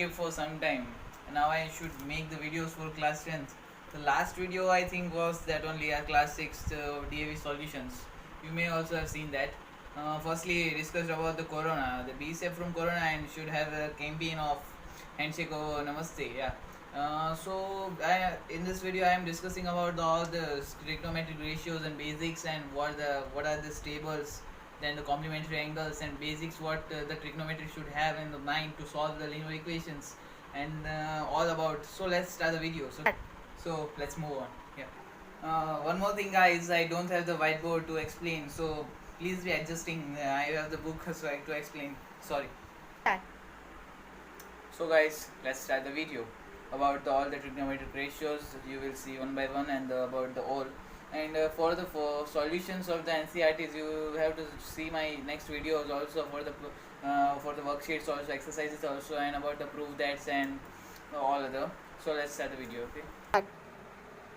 skipped for some time. Now I should make the videos for class 10th. The last video I think was that only class 6th DAV solutions. You may also have seen that. Firstly, discussed about the corona. The be safe from corona and should have a campaign of handshake or namaste. Yeah. In this video I am discussing about all the trigonometric ratios and basics and what are the tables, then the complementary angles and basics, what the trigonometry should have in the mind to solve the linear equations, and all about. So let's start the video. So let's move on. Yeah. One more thing, guys, I don't have the whiteboard to explain, so please be adjusting. I have the book so I have to explain. Sorry. So guys, let's start the video about all the trigonometric ratios. You will see one by one, and about the all. And for the solutions of the NCERTs, you have to see my next videos also for the worksheets also, exercises also, and about the proof that's and all other. So let's start the video. Okay.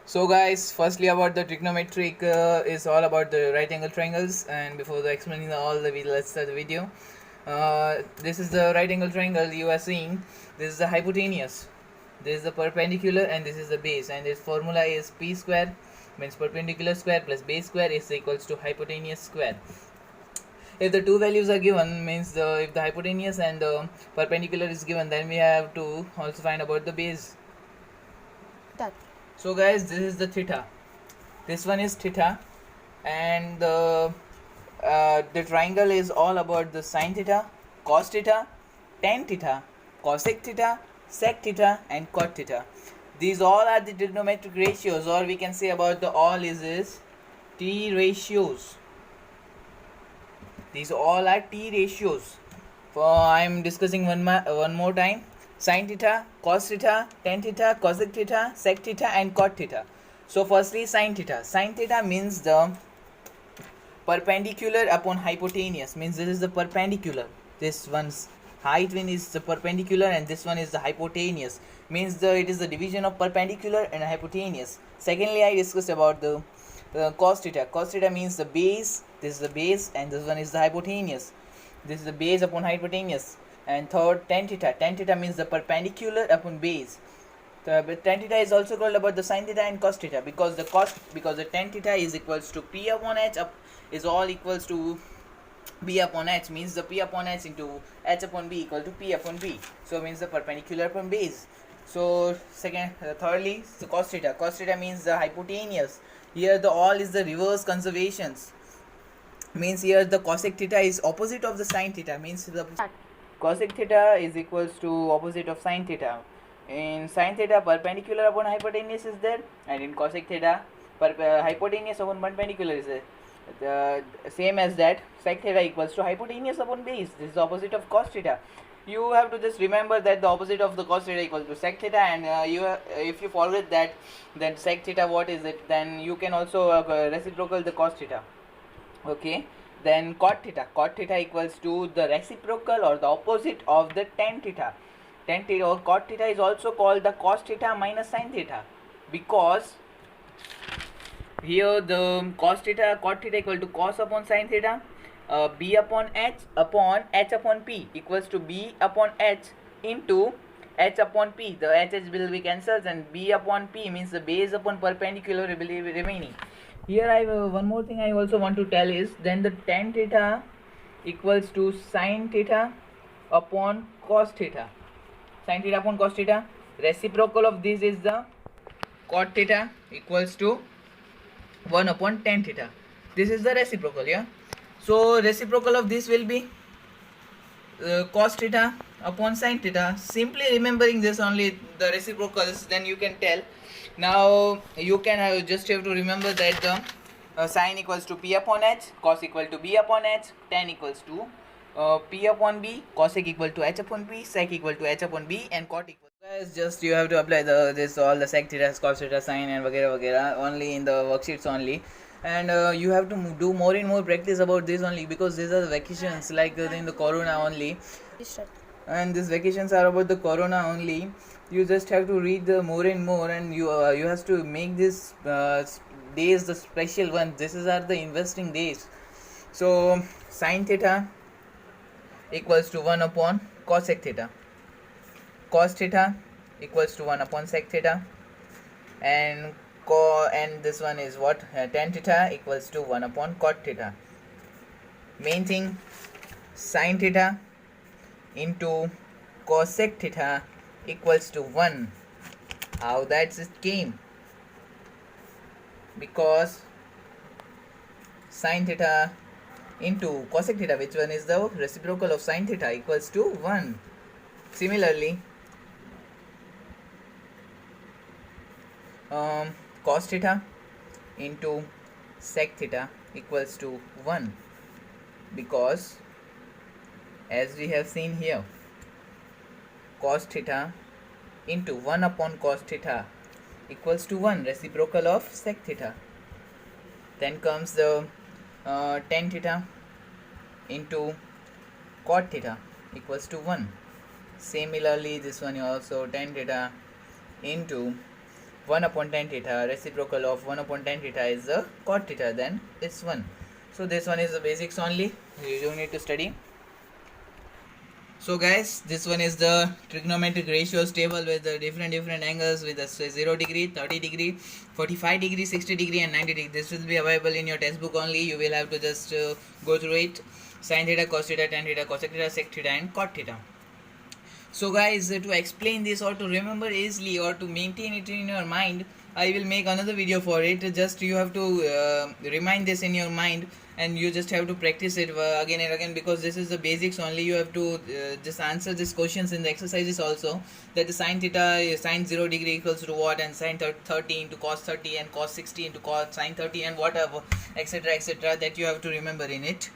So guys, firstly about the trigonometric is all about the right angle triangles, and before the explaining all the video, let's start the video. This is the right angle triangle you are seeing. This is the hypotenuse, this is the perpendicular, and this is the base, and its formula is p square, means perpendicular square plus base square is equals to hypotenuse square. If the two values are given, means if the hypotenuse and the perpendicular is given, then we have to also find about the base. So guys, this is the theta, this one is theta, and the triangle is all about the sine theta, cos theta, tan theta, cosec theta, sec theta, and cot theta. These all are the trigonometric ratios, or we can say about the all is T ratios. These all are T ratios. I am discussing one more time. Sin theta, cos theta, tan theta, cosec theta, sec theta, and cot theta. So firstly, sin theta. Sin theta means the perpendicular upon hypotenuse, means this is the perpendicular. This one's height is the perpendicular, and this one is the hypotenuse, means it is the division of perpendicular and hypotenuse. Secondly, I discussed about the cos theta. Cos theta means the base. This is the base, and this one is the hypotenuse. This is the base upon hypotenuse. And third, tan theta. Tan theta means the perpendicular upon base. But tan theta is also called about the sin theta and cos theta, because the tan theta is equals to p upon h is all equals to b upon h, means the p upon h into h upon b equal to p upon b. So means the perpendicular upon base. So thirdly, the cos theta. Cos theta means the hypotenuse. Here the all is the reverse conservations. Means here the cosec theta is opposite of the sin theta. Means the cosec theta is equals to opposite of sin theta. In sin theta, perpendicular upon hypotenuse is there, and in cosec theta, hypotenuse upon perpendicular is there. The same as that, sec theta equals to hypotenuse upon base. This is the opposite of cos theta. You have to just remember that the opposite of the cos theta equals to sec theta, and if you forget that, then sec theta what is it, then you can also reciprocal the cos theta. Okay, then cot theta. Cot theta equals to the reciprocal or the opposite of the tan theta. Tan theta or cot theta is also called the cos theta minus sin theta, because here the cot theta equal to cos upon sin theta, b upon h upon p equals to b upon h into h upon p. The h will be cancelled, and b upon p means the base upon perpendicular will be remaining. Here I have one more thing I also want to tell is, then the tan theta equals to sin theta upon cos theta. Sin theta upon cos theta. Reciprocal of this is the cot theta equals to 1 upon tan theta. This is the reciprocal, yeah. So reciprocal of this will be cos theta upon sin theta. Simply remembering this only, the reciprocals, then you can tell. Now you can just have to remember that the sin equals to p upon h, cos equal to b upon h, tan equals to p upon b, cosec equal to h upon p, sec equal to h upon b, and cot equal. Guys, just you have to apply this all the sec theta, cos theta, sin, and vagera only in the worksheets only. And you have to do more and more practice about this only, because these are the vacations like in the corona only, and these vacations are about the corona only. You just have to read the more and more, and you have to make this days the special ones. Are the investing days. So sin theta equals to 1 upon cosec theta. cos theta equals to 1 upon sec theta, and and this one is what, tan theta equals to 1 upon cot theta. Main thing, sin theta into cosec theta equals to 1. How that it came? Because sin theta into cosec theta, which one is the reciprocal of sin theta, equals to 1. Similarly, cos theta into sec theta equals to 1, because as we have seen here, cos theta into 1 upon cos theta equals to 1, reciprocal of sec theta. Then comes the tan theta into cot theta equals to 1. Similarly, this one also, tan theta into 1 upon tan theta, reciprocal of 1 upon tan theta is the cot theta, then it's 1. So this one is the basics only, you don't need to study. So guys, this one is the trigonometric ratios table with the different angles with the 0 degree, 30 degree, 45 degree, 60 degree and 90 degree. This will be available in your textbook only. You will have to just go through it. Sin theta, cos theta, tan theta, cosec theta, sec theta and cot theta. So guys, to explain this or to remember easily or to maintain it in your mind, I will make another video for it. Just you have to remind this in your mind, and you just have to practice it again and again, because this is the basics only. You have to just answer these questions in the exercises also, that the sin theta, sin 0 degree equals to what, and sin 30 into cos 30 and cos 60 into cos sin 30 and whatever, etc., that you have to remember in it.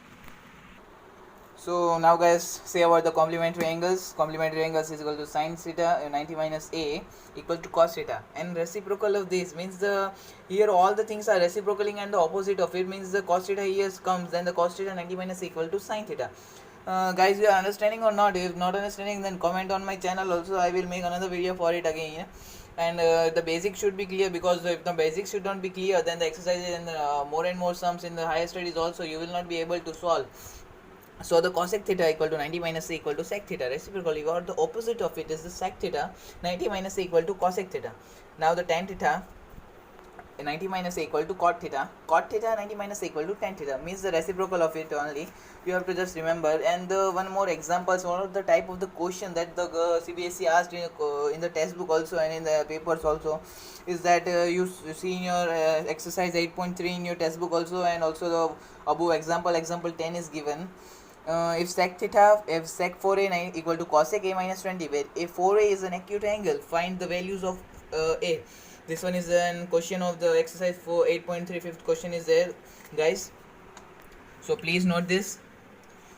So now guys, say about the complementary angles. Complementary angles is equal to sin theta 90 minus a equal to cos theta, and reciprocal of this means the here all the things are reciprocaling, and the opposite of it means the cos theta here comes, then the cos theta 90 minus equal to sin theta. Guys, you are understanding or not? If not understanding, then comment on my channel also. I will make another video for it again. And the basics should be clear, because if the basics should not be clear, then the exercises and more and more sums in the higher studies also you will not be able to solve. So the cosec theta equal to 90 minus a equal to sec theta. Reciprocally, or the opposite of it is the sec theta 90 minus a equal to cosec theta. Now the tan theta 90 minus a equal to cot theta. Cot theta 90 minus a equal to tan theta means the reciprocal of it only. You have to just remember. And one more examples, one of the type of the question that the CBSE asked in the textbook also and in the papers also, is that you see in your exercise 8.3 in your textbook also, and also the above example 10 is given. If sec 4a equal to cosec a minus 20, where a 4a is an acute angle, find the values of a. This one is a question of the exercise for 8.3. Fifth question is there, guys. So please note this.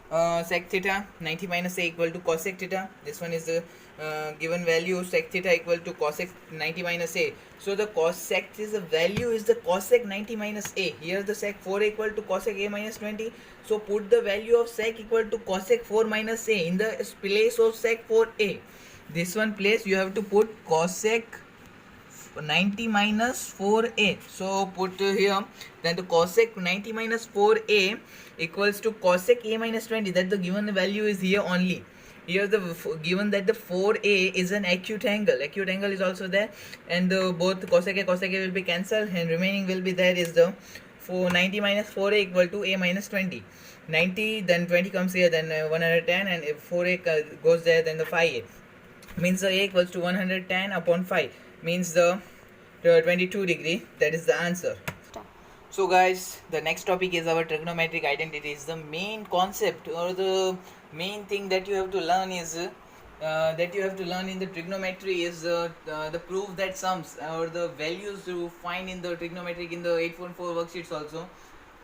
Sec theta 90 minus a equal to cosec theta. This one is the given value, sec theta equal to cosec 90 minus a. So the cosec is the value is the cosec 90 minus a. Here the sec 4 equal to cosec a minus 20. So put the value of sec equal to cosec 4 minus a in the place of sec 4a. This one place you have to put cosec 90 minus 4a. So put here, then the cosec 90 minus 4a equals to cosec a minus 20. That the given value is here only. Here the given that the 4a is an acute angle. Acute angle is also there, and both cosec a will be cancelled, and remaining will be there is the 90 minus 4a equal to a minus 20. 90, then 20 comes here, then 110, and if 4a goes there, then the 5a means the a equals to 110 upon 5 means the 22 degree. That is the answer. So guys, the next topic is our trigonometric identities. The main concept or the main thing that you have to learn is in the trigonometry is the proof that sums or the values you find in the trigonometric in the 8.4 worksheets also.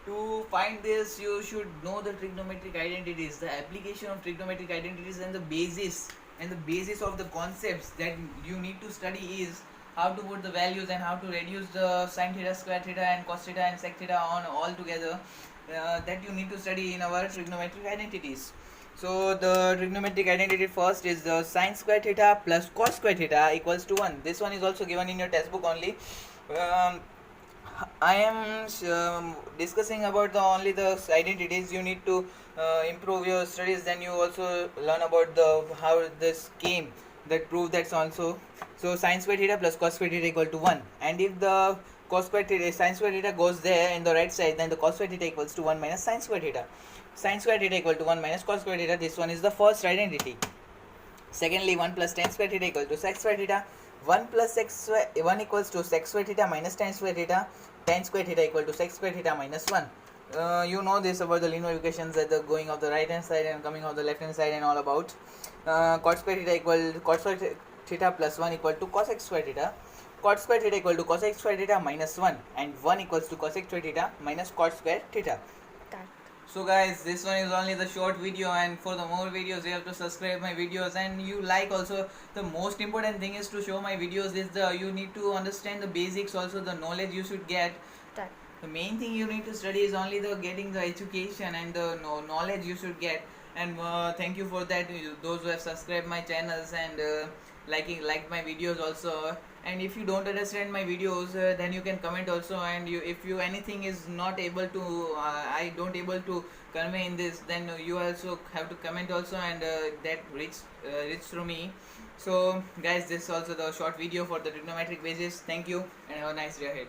To find this, you should know the trigonometric identities, the application of trigonometric identities, and the basis of the concepts that you need to study is how to put the values and how to reduce the sin theta, square theta and cos theta and sec theta on all together. That you need to study in our trigonometric identities. So the trigonometric identity first is the sin square theta plus cos square theta equals to 1. This one is also given in your textbook only. I am discussing about only the identities. You need to improve your studies. Then you also learn about how this came, that prove that's also. So sin square theta plus cos square theta equal to 1, and if the cos square theta sin square theta goes there in the right side, then the cos square theta equals to 1 minus sin square theta. Sin square theta equal to 1 minus cos square theta. This one is the first identity. Secondly, 1 plus tan square theta equal to sec square theta. 1 plus sec square 1 equals to sec square theta minus tan square theta. Tan square theta equal to sec square theta minus 1. You know this about the linear equations, that the going of the right hand side and coming of the left hand side and all about. Cot square theta equal cot square theta plus 1 equal to cosec square theta. Cot square theta equal to cosec square theta minus 1, and 1 equals to cosec square theta minus cot square theta. So guys, this one is only the short video, and for the more videos you have to subscribe my videos, and you like also. The most important thing is to show my videos is you need to understand the basics, also the knowledge you should get. The main thing you need to study is only the getting the education and the knowledge you should get. And thank you for that, those who have subscribed my channels and liked my videos also. And if you don't understand my videos, then you can comment also, and if you anything is not able to I don't able to convey in this, then you also have to comment also, and that reach through me. So guys, this is also the short video for the trigonometric basis. Thank you and have a nice day ahead.